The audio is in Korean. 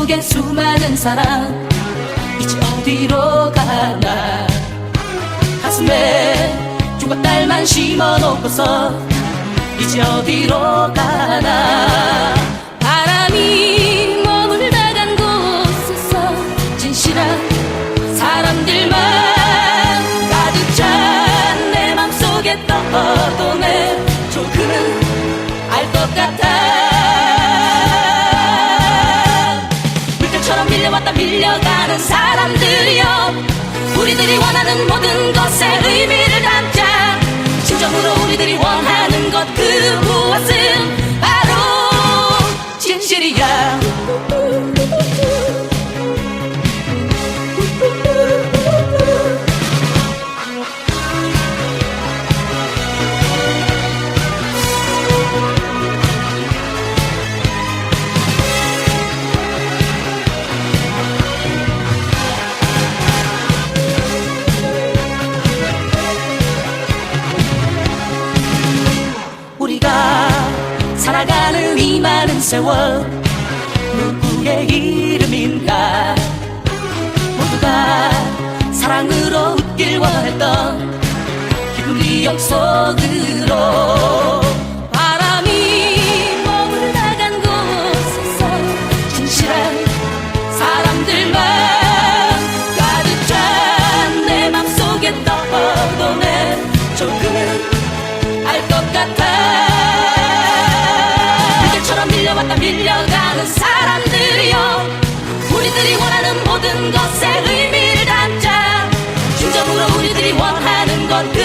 속엔 수많은 사람 이제 어디로 가나. 가슴에 조각달만 심어놓고서 이제 어디로 가나. 바람이 머물다 간 곳에서 진실한 사람들만 가득 찬 내 맘속에 떠도 내 조금은 알 것 같아. 물결처럼 밀려왔다 밀려가는 사람들이여, 우리들이 원하는 모든 것에 의미를 담자. 진정으로 우리들이 원하는 것, 그 무엇은 바로 진실이야. 우리가 살아가는 이 많은 세월 누구의 이름인가. 모두가 사랑으로 웃길 원했던 기분 기억 속으로. 바람이 머물다 간 곳에서 진실한 사람들만 가득 찬 내 맘속에 떠도 내 조금은 알 것 같아. 물결처럼 밀려왔다 밀려가는 사람들이여, 우리들이 원하는 모든 것에 의미를 담자. 진정으로 우리들이 원하는 것, 그